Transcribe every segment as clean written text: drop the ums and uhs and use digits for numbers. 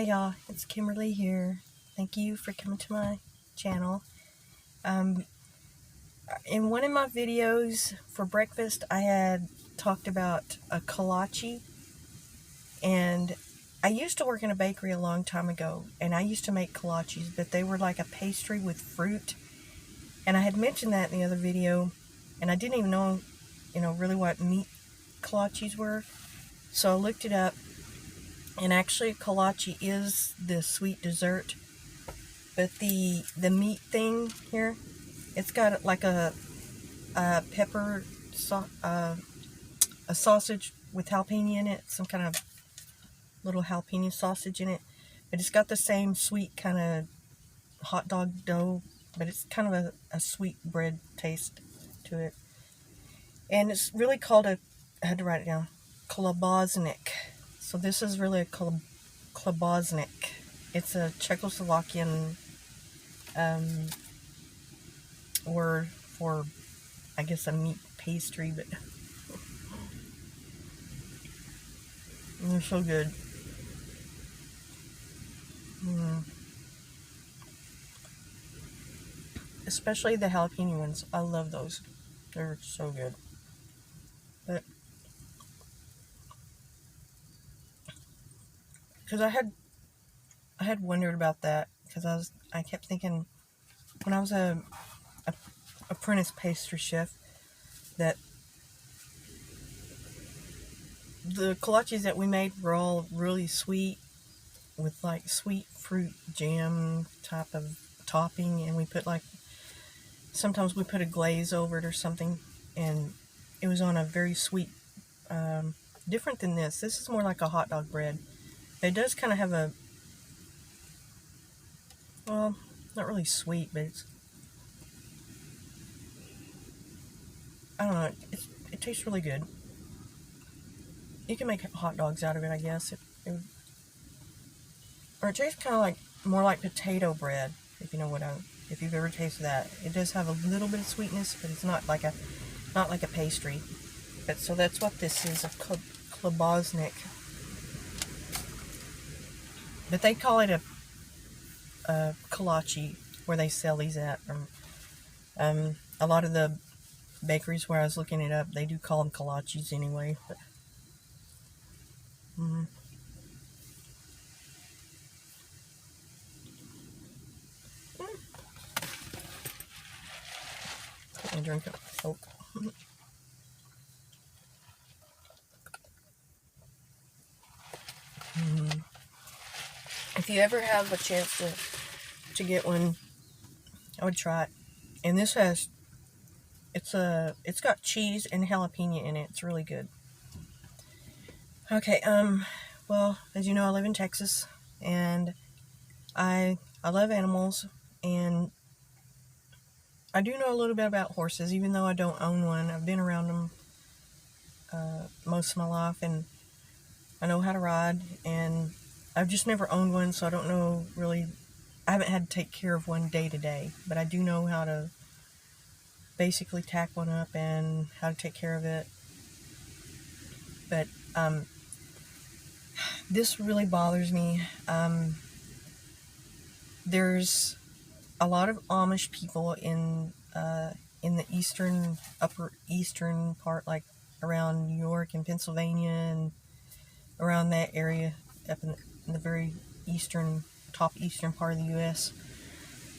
Hi y'all, it's Kimberly here. Thank you for coming to my channel. In one of my videos for breakfast, I had talked about a kolache, and I used to work in a bakery a long time ago, and I used to make kolaches, but they were like a pastry with fruit, and I had mentioned that in the other video, and I didn't even know, really what meat kolaches were, so I looked it up, and actually a kolache is the sweet dessert. But the meat thing here, it's got like a pepper, a sausage with jalapeno in it, some kind of little jalapeno sausage in it. But it's got the same sweet kind of hot dog dough, but it's kind of a sweet bread taste to it. And it's really called I had to write it down, klobásnik. So this is really a klobásnik. It's a Czechoslovakian word for, I guess, a meat pastry, but they're so good. Especially the jalapeno ones. I love those. They're so good. But because I had wondered about that, because I kept thinking when I was a apprentice pastry chef that the kolaches that we made were all really sweet, with like sweet fruit jam type of topping, and we put sometimes we put a glaze over it or something, and it was on a very sweet, different than this. This is more like a hot dog bread. It does kind of have a, well, not really sweet, but it's, I don't know, it tastes really good. You can make hot dogs out of it, I guess. Or it tastes kind of like, more like potato bread, if you know if you've ever tasted that. It does have a little bit of sweetness, but it's not like a pastry. But so that's what this is, a klobásnik. But they call it a kolache where they sell these at. A lot of the bakeries where I was looking it up, they do call them kolaches anyway. But, I drink it. Oh. If you ever have a chance to get one, I would try it. And this it's got cheese and jalapeno in it. It's really good. Okay, well, as you know, I live in Texas, and I love animals, and I do know a little bit about horses, even though I don't own one. I've been around them most of my life, and I know how to ride, and I've just never owned one, so I don't know really. I haven't had to take care of one day to day, but I do know how to basically tack one up and how to take care of it. But this really bothers me. There's a lot of Amish people in the upper eastern part, like around New York and Pennsylvania and around that area, up in the very top eastern part of the U.S.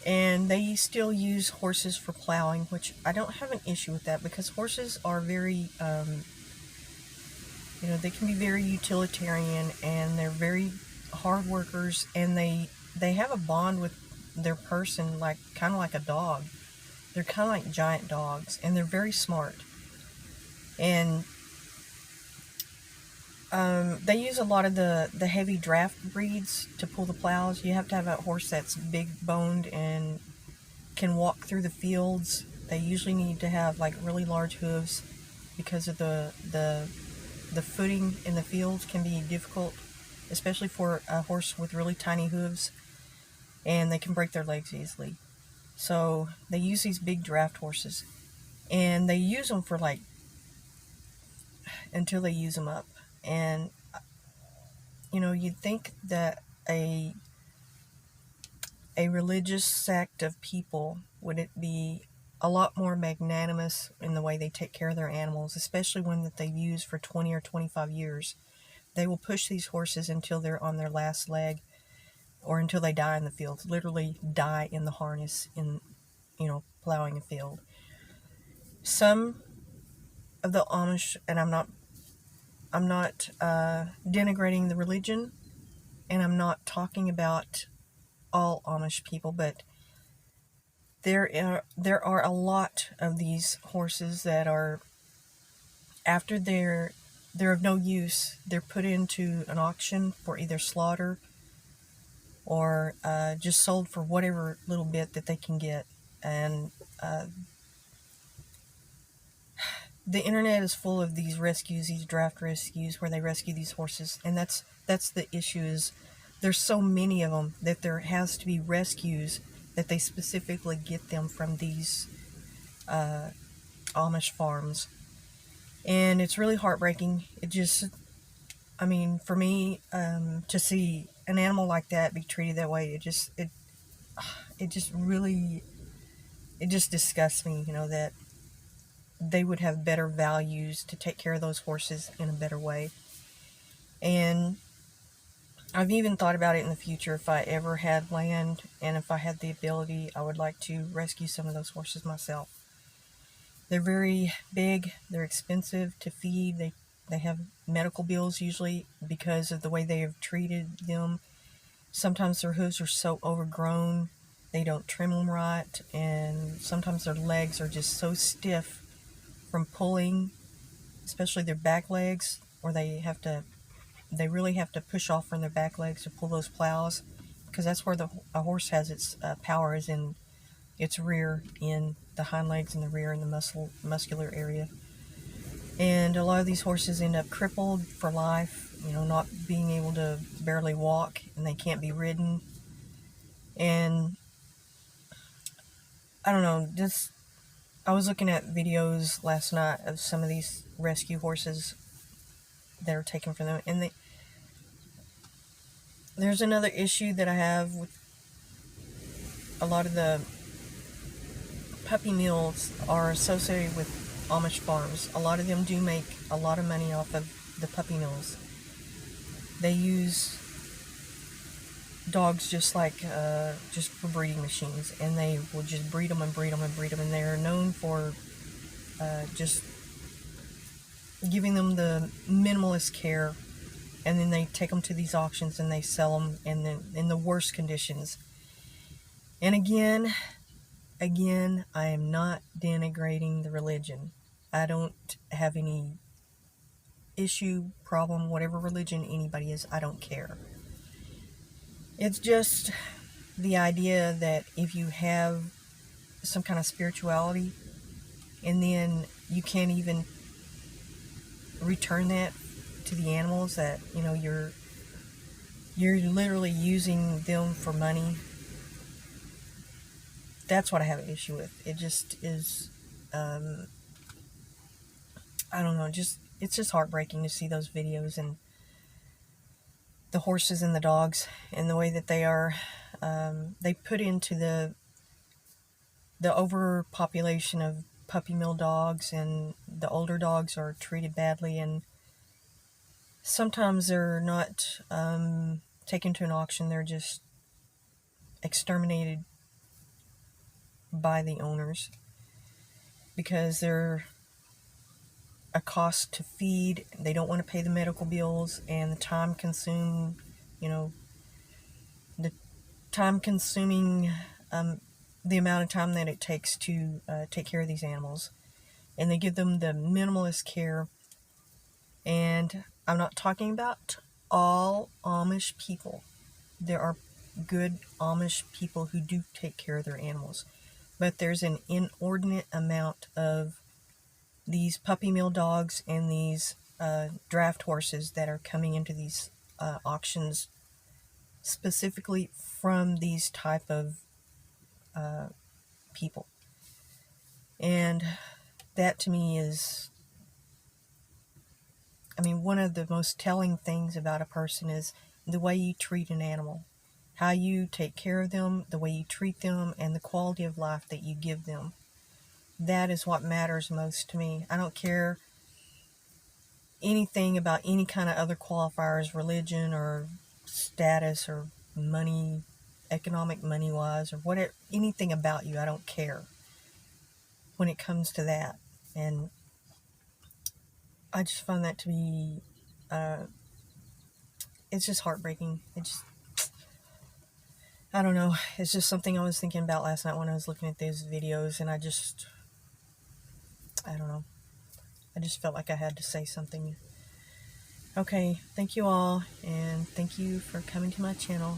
And they still use horses for plowing, which I don't have an issue with that, because horses are very, they can be very utilitarian, and they're very hard workers, and they have a bond with their person, like kind of like a dog. They're kind of like giant dogs, and they're very smart. And they use a lot of the heavy draft breeds to pull the plows. You have to have a horse that's big boned and can walk through the fields. They usually need to have like really large hooves, because of the footing in the fields can be difficult, especially for a horse with really tiny hooves, and they can break their legs easily. So they use these big draft horses, and they use them for like until they use them up. And you'd think that a religious sect of people, would it be a lot more magnanimous in the way they take care of their animals, especially one that they've used for 20 or 25 years. They will push these horses until they're on their last leg or until they die in the field, literally die in the harness in, plowing a field. Some of the Amish, and I'm not denigrating the religion, and I'm not talking about all Amish people, but there are a lot of these horses that are, after they're of no use, they're put into an auction for either slaughter or just sold for whatever little bit that they can get. And the internet is full of these rescues, these draft rescues, where they rescue these horses, and that's the issue. Is there's so many of them that there has to be rescues that they specifically get them from these Amish farms, and it's really heartbreaking. For me, to see an animal like that be treated that way, it just disgusts me. That they would have better values to take care of those horses in a better way. And I've even thought about it in the future. If I ever had land and if I had the ability, I would like to rescue some of those horses myself. They're very big, they're expensive to feed, they have medical bills usually because of the way they have treated them. Sometimes their hooves are so overgrown, they don't trim them right, and sometimes their legs are just so stiff from pulling, especially their back legs, or they really have to push off from their back legs to pull those plows, because that's where a horse has its power, is in its rear, in the hind legs and the rear in the muscular area. And a lot of these horses end up crippled for life, not being able to barely walk, and they can't be ridden. And I don't know, I was looking at videos last night of some of these rescue horses that are taken from them, and there's another issue that I have with a lot of the puppy mills are associated with Amish farms. A lot of them do make a lot of money off of the puppy mills. They use dogs just for breeding machines, and they will just breed them and breed them and breed them, and they're known for just giving them the minimalist care, and then they take them to these auctions and they sell them in the worst conditions. And again, I am not denigrating the religion. I don't have any issue, problem, whatever religion anybody is, I don't care. It's just the idea that if you have some kind of spirituality and then you can't even return that to the animals, that you're literally using them for money. That's what I have an issue with. It just is, I don't know, it's just heartbreaking to see those videos and the horses and the dogs and the way that they are, they put into the overpopulation of puppy mill dogs, and the older dogs are treated badly, and sometimes they're not taken to an auction, they're just exterminated by the owners because they're a cost to feed. They don't want to pay the medical bills and the time consuming the amount of time that it takes to take care of these animals, and they give them the minimalist care. And I'm not talking about all Amish people. There are good Amish people who do take care of their animals, but there's an inordinate amount of these puppy mill dogs and these draft horses that are coming into these auctions specifically from these type of people. And that to me is, one of the most telling things about a person is the way you treat an animal, how you take care of them, the way you treat them, and the quality of life that you give them. That is what matters most to me. I don't care anything about any kind of other qualifiers, religion or status or money, economic money wise, or whatever, anything about you. I don't care when it comes to that. And I just find that to be, it's just heartbreaking. I don't know. It's just something I was thinking about last night when I was looking at those videos, and I don't know. I just felt like I had to say something. Okay, thank you all, and thank you for coming to my channel.